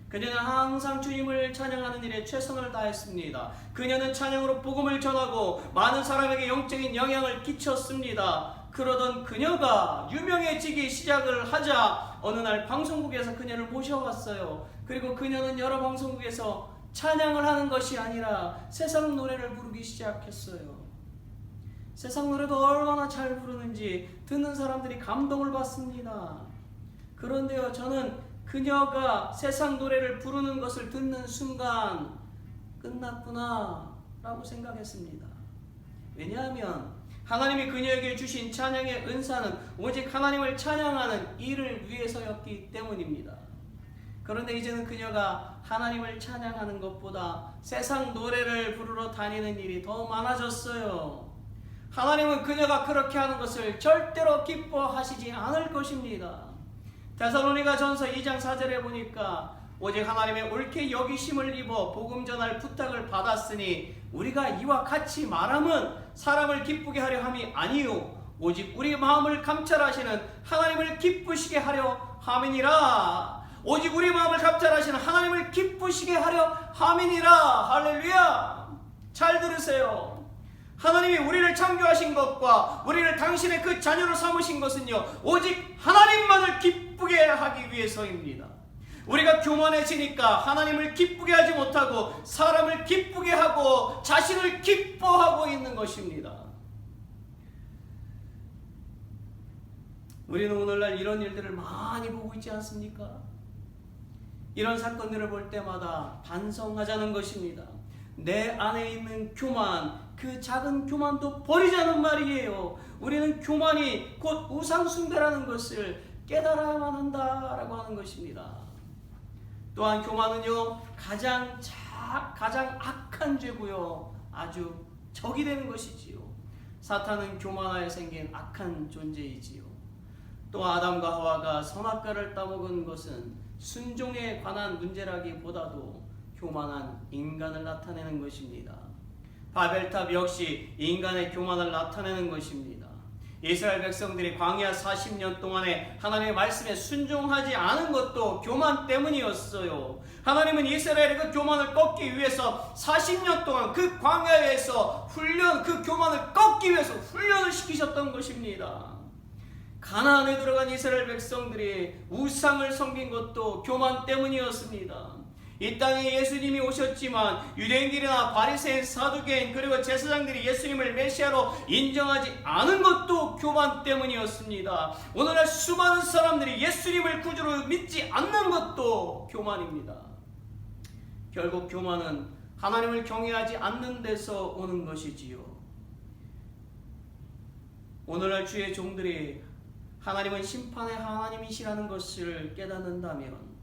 그녀는 항상 주님을 찬양하는 일에 최선을 다했습니다. 그녀는 찬양으로 복음을 전하고 많은 사람에게 영적인 영향을 끼쳤습니다. 그러던 그녀가 유명해지기 시작을 하자 어느 날 방송국에서 그녀를 모셔왔어요. 그리고 그녀는 여러 방송국에서 찬양을 하는 것이 아니라 세상 노래를 부르기 시작했어요. 세상 노래도 얼마나 잘 부르는지 듣는 사람들이 감동을 받습니다. 그런데요, 저는 그녀가 세상 노래를 부르는 것을 듣는 순간 끝났구나 라고 생각했습니다. 왜냐하면 하나님이 그녀에게 주신 찬양의 은사는 오직 하나님을 찬양하는 일을 위해서였기 때문입니다. 그런데 이제는 그녀가 하나님을 찬양하는 것보다 세상 노래를 부르러 다니는 일이 더 많아졌어요. 하나님은 그녀가 그렇게 하는 것을 절대로 기뻐하시지 않을 것입니다. 데살로니가 전서 2장 4절에 보니까 오직 하나님의 옳게 여기심을 입어 복음 전할 부탁을 받았으니 우리가 이와 같이 말함은 사람을 기쁘게 하려 함이 아니요 오직 우리 마음을 감찰하시는 하나님을 기쁘시게 하려 함이니라. 오직 우리 마음을 감찰하시는 하나님을 기쁘시게 하려 함이니라. 할렐루야. 잘 들으세요. 하나님이 우리를 창조하신 것과 우리를 당신의 그 자녀로 삼으신 것은요 오직 하나님만을 기쁘게 하기 위해서입니다. 우리가 교만해지니까 하나님을 기쁘게 하지 못하고 사람을 기쁘게 하고 자신을 기뻐하고 있는 것입니다. 우리는 오늘날 이런 일들을 많이 보고 있지 않습니까? 이런 사건들을 볼 때마다 반성하자는 것입니다. 내 안에 있는 교만, 그 작은 교만도 버리자는 말이에요. 우리는 교만이 곧 우상숭배라는 것을 깨달아야만 한다라고 하는 것입니다. 또한 교만은요 가장 악한 죄고요 아주 적이 되는 것이지요. 사탄은 교만하여 생긴 악한 존재이지요. 또 아담과 하와가 선악과를 따먹은 것은 순종에 관한 문제라기보다도 교만한 인간을 나타내는 것입니다. 바벨탑 역시 인간의 교만을 나타내는 것입니다. 이스라엘 백성들이 광야 40년 동안에 하나님의 말씀에 순종하지 않은 것도 교만 때문이었어요. 하나님은 이스라엘의 그 교만을 꺾기 위해서 40년 동안 그 광야에서 그 교만을 꺾기 위해서 훈련을 시키셨던 것입니다. 가나안에 들어간 이스라엘 백성들이 우상을 섬긴 것도 교만 때문이었습니다. 이 땅에 예수님이 오셨지만 유대인들이나 바리새인, 사두개인 그리고 제사장들이 예수님을 메시아로 인정하지 않은 것도 교만 때문이었습니다. 오늘날 수많은 사람들이 예수님을 구주로 믿지 않는 것도 교만입니다. 결국 교만은 하나님을 경외하지 않는 데서 오는 것이지요. 오늘날 주의 종들이 하나님은 심판의 하나님이시라는 것을 깨닫는다면,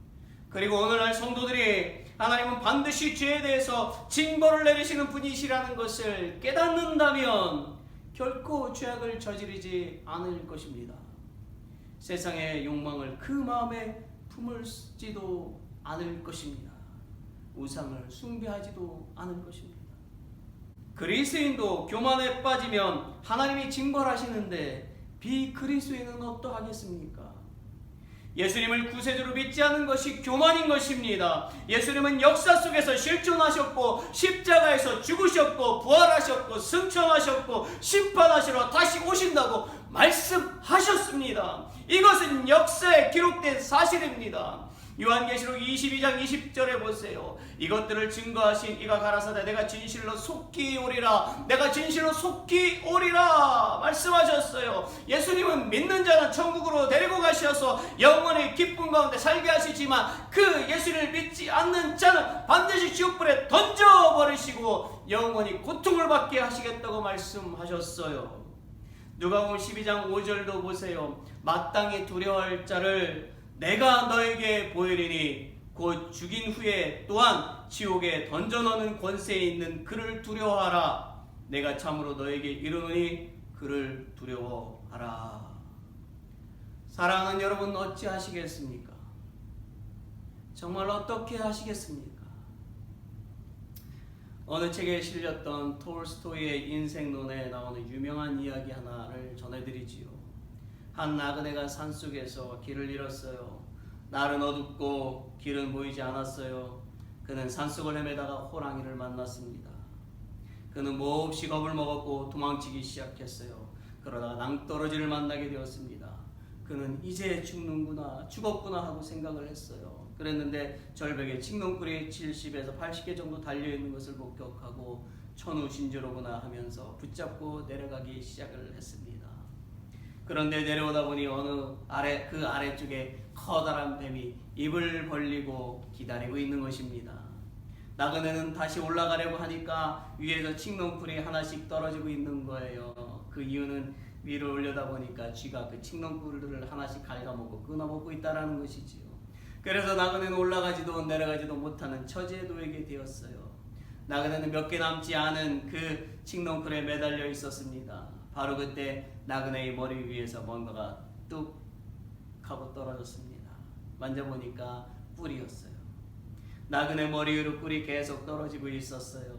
그리고 오늘날 성도들이 하나님은 반드시 죄에 대해서 징벌을 내리시는 분이시라는 것을 깨닫는다면 결코 죄악을 저지르지 않을 것입니다. 세상의 욕망을 그 마음에 품을지도 않을 것입니다. 우상을 숭배하지도 않을 것입니다. 그리스도인도 교만에 빠지면 하나님이 징벌하시는데 비그리스도인은 어떠하겠습니까? 예수님을 구세주로 믿지 않는 것이 교만인 것입니다. 예수님은 역사 속에서 실존하셨고 십자가에서 죽으셨고 부활하셨고 승천하셨고 심판하시러 다시 오신다고 말씀하셨습니다. 이것은 역사에 기록된 사실입니다. 요한계시록 22장 20절에 보세요. 이것들을 증거하신 이가 가라사대 내가 진실로 속히 오리라, 내가 진실로 속히 오리라 말씀하셨어요. 예수님은 믿는 자는 천국으로 데리고 가셔서 영원히 기쁨 가운데 살게 하시지만 그 예수를 믿지 않는 자는 반드시 지옥불에 던져버리시고 영원히 고통을 받게 하시겠다고 말씀하셨어요. 누가복음 12장 5절도 보세요. 마땅히 두려워할 자를 내가 너에게 보이리니 곧 죽인 후에 또한 지옥에 던져넣는 권세에 있는 그를 두려워하라. 내가 참으로 너에게 이르노니 그를 두려워하라. 사랑하는 여러분, 어찌 하시겠습니까? 정말 어떻게 하시겠습니까? 어느 책에 실렸던 톨스토이의 인생론에 나오는 유명한 이야기 하나를 전해드리지요. 한 나그네가 산속에서 길을 잃었어요. 날은 어둡고 길은 보이지 않았어요. 그는 산속을 헤매다가 호랑이를 만났습니다. 그는 몹시 겁을 먹었고 도망치기 시작했어요. 그러다가 낭떠러지를 만나게 되었습니다. 그는 이제 죽었구나 하고 생각을 했어요. 그랬는데 절벽에 칡농꿀이 70에서 80개 정도 달려있는 것을 목격하고 천우신주로구나 하면서 붙잡고 내려가기 시작을 했습니다. 그런데 내려오다 보니 그 아래쪽에 커다란 뱀이 입을 벌리고 기다리고 있는 것입니다. 나그네는 다시 올라가려고 하니까 위에서 칡농풀이 하나씩 떨어지고 있는 거예요. 그 이유는 위로 올려다 보니까 쥐가 그 칡농풀을 하나씩 갉아먹고 끊어먹고 있다라는 것이지요. 그래서 나그네는 올라가지도 내려가지도 못하는 처지에 놓이게 되었어요. 나그네는 몇 개 남지 않은 그 칡넝쿨에 매달려 있었습니다. 바로 그때 나그네의 머리 위에서 뭔가가 뚝 하고 떨어졌습니다. 만져보니까 뿔이었어요. 나그네 머리 위로 뿔이 계속 떨어지고 있었어요.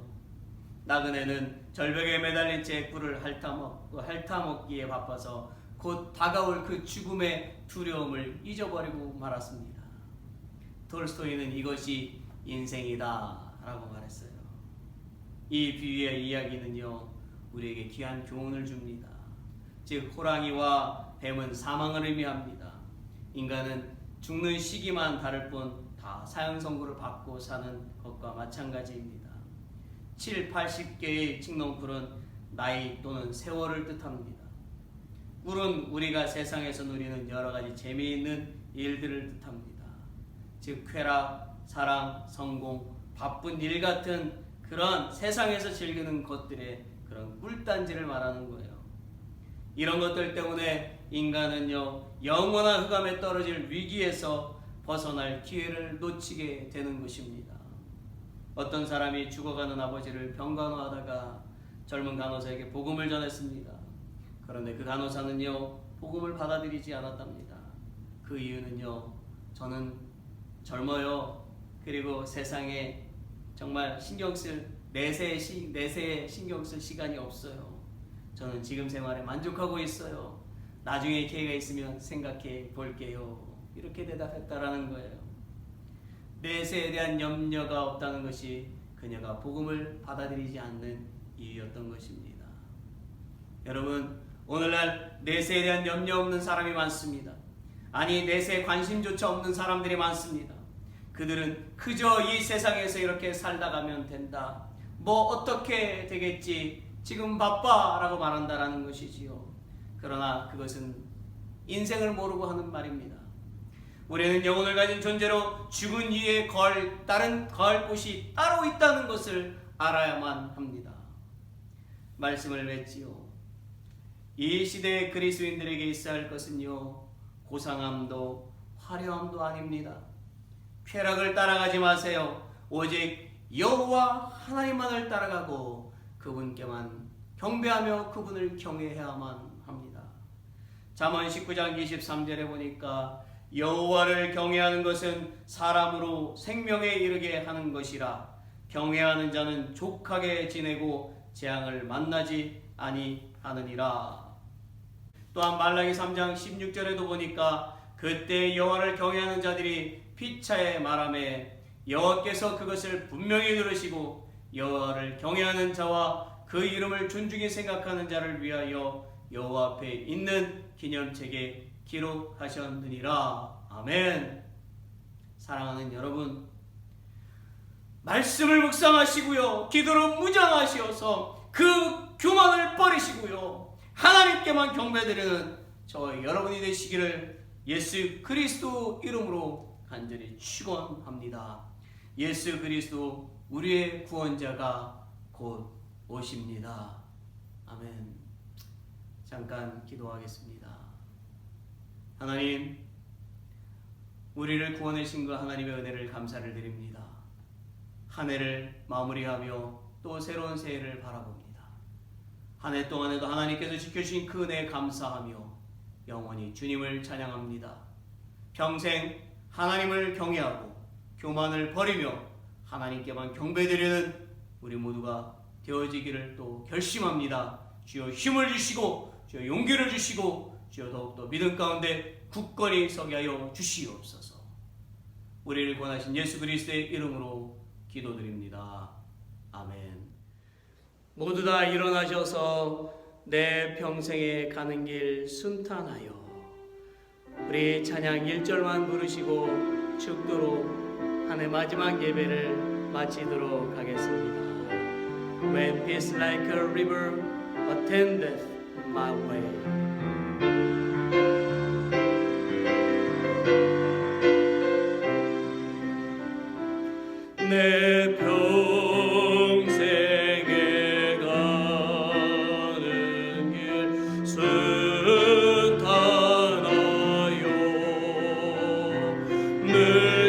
나그네는 절벽에 매달린 채 뿔을 핥아먹기에 바빠서 곧 다가올 그 죽음의 두려움을 잊어버리고 말았습니다. 톨스토이는 이것이 인생이다 라고 말했어요. 이 비유의 이야기는요, 우리에게 귀한 교훈을 줍니다. 즉 호랑이와 뱀은 사망을 의미합니다. 인간은 죽는 시기만 다를 뿐 다 사형 선고를 받고 사는 것과 마찬가지입니다. 7, 80개의 칡넝쿨은 나이 또는 세월을 뜻합니다. 꿀은 우리가 세상에서 누리는 여러 가지 재미있는 일들을 뜻합니다. 즉 쾌락, 사랑, 성공, 바쁜 일 같은 그런 세상에서 즐기는 것들의 그런 꿀단지를 말하는 거예요. 이런 것들 때문에 인간은요, 영원한 흑암에 떨어질 위기에서 벗어날 기회를 놓치게 되는 것입니다. 어떤 사람이 죽어가는 아버지를 병간호하다가 젊은 간호사에게 복음을 전했습니다. 그런데 그 간호사는요, 복음을 받아들이지 않았답니다. 그 이유는요, 저는 젊어요. 그리고 세상에 정말 내세에 신경 쓸 시간이 없어요. 저는 지금 생활에 만족하고 있어요. 나중에 기회가 있으면 생각해 볼게요. 이렇게 대답했다라는 거예요. 내세에 대한 염려가 없다는 것이 그녀가 복음을 받아들이지 않는 이유였던 것입니다. 여러분, 오늘날 내세에 대한 염려 없는 사람이 많습니다. 아니, 내세에 관심조차 없는 사람들이 많습니다. 그들은 그저 이 세상에서 이렇게 살다 가면 된다. 뭐 어떻게 되겠지. 지금 바빠 라고 말한다라는 것이지요. 그러나 그것은 인생을 모르고 하는 말입니다. 우리는 영혼을 가진 존재로 죽은 이에 다른 거할 곳이 따로 있다는 것을 알아야만 합니다. 말씀을 맺지요. 이 시대의 그리스도인들에게 있어야 할 것은요, 고상함도 화려함도 아닙니다. 쾌락을 따라가지 마세요. 오직 여호와 하나님만을 따라가고 그분께만 경배하며 그분을 경외해야만 합니다. 잠언 19장 23절에 보니까 여호와를 경외하는 것은 사람으로 생명에 이르게 하는 것이라. 경외하는 자는 족하게 지내고 재앙을 만나지 아니하느니라. 또한 말라기 3장 16절에도 보니까 그때 여호와를 경외하는 자들이 피차에 말하매 여호와께서 그것을 분명히 들으시고 여호와를 경외하는 자와 그 이름을 존중히 생각하는 자를 위하여 여호와 앞에 있는 기념책에 기록하셨느니라. 아멘. 사랑하는 여러분, 말씀을 묵상하시고요, 기도로 무장하시어서 그 교만을 버리시고요, 하나님께만 경배드리는 저와 여러분이 되시기를 예수 그리스도 이름으로 간절히 축원합니다. 예수 그리스도 우리의 구원자가 곧 오십니다. 아멘. 잠깐 기도하겠습니다. 하나님, 우리를 구원하신 그 하나님의 은혜를 감사를 드립니다. 한 해를 마무리하며 또 새로운 새해를 바라봅니다. 한 해 동안에도 하나님께서 지켜주신 그 은혜에 감사하며 영원히 주님을 찬양합니다. 평생 하나님을 경외하고 교만을 버리며 하나님께만 경배드리는 우리 모두가 되어지기를 또 결심합니다. 주여 힘을 주시고 주여 용기를 주시고 주여 더욱더 믿음 가운데 굳건히 서게 하여 주시옵소서. 우리를 구원하신 예수 그리스도의 이름으로 기도드립니다. 아멘. 모두 다 일어나셔서 내 평생에 가는 길 순탄하여 우리 찬양 1절만 부르시고 축도로 한 해 마지막 예배를 마치도록 하겠습니다. When peace like a river attendeth my way. 내 평생에 가는 길 순탄하여 늘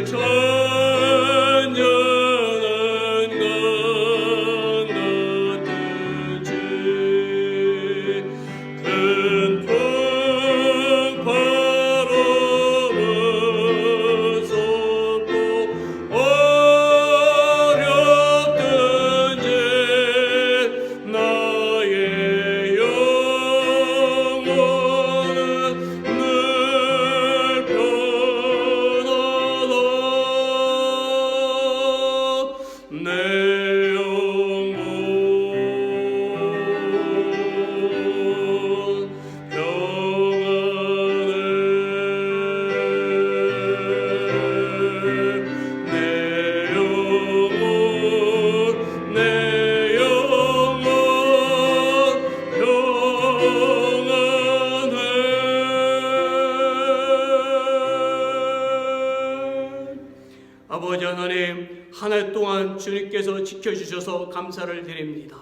한 해 동안 주님께서 지켜주셔서 감사를 드립니다.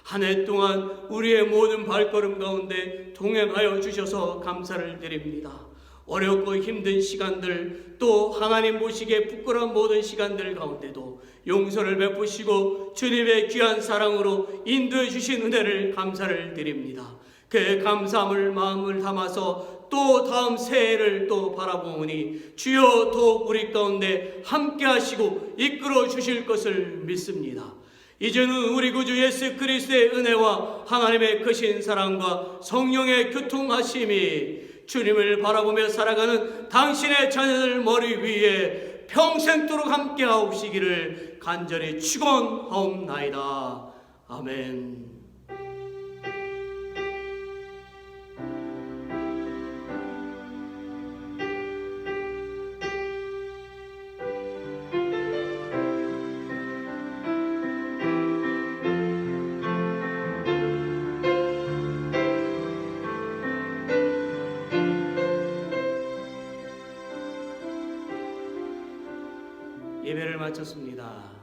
한 해 동안 우리의 모든 발걸음 가운데 동행하여 주셔서 감사를 드립니다. 어렵고 힘든 시간들, 또 하나님 모시기에 부끄러운 모든 시간들 가운데도 용서를 베푸시고 주님의 귀한 사랑으로 인도해 주신 은혜를 감사를 드립니다. 그 감사함을 마음을 담아서 또 다음 새해를 또 바라보니 주여 더욱 우리 가운데 함께 하시고 이끌어 주실 것을 믿습니다. 이제는 우리 구주 예수 그리스도의 은혜와 하나님의 크신 사랑과 성령의 교통하심이 주님을 바라보며 살아가는 당신의 자녀들 머리 위에 평생도록 함께 하옵시기를 간절히 축원하옵나이다. 아멘. 예배를 마쳤습니다.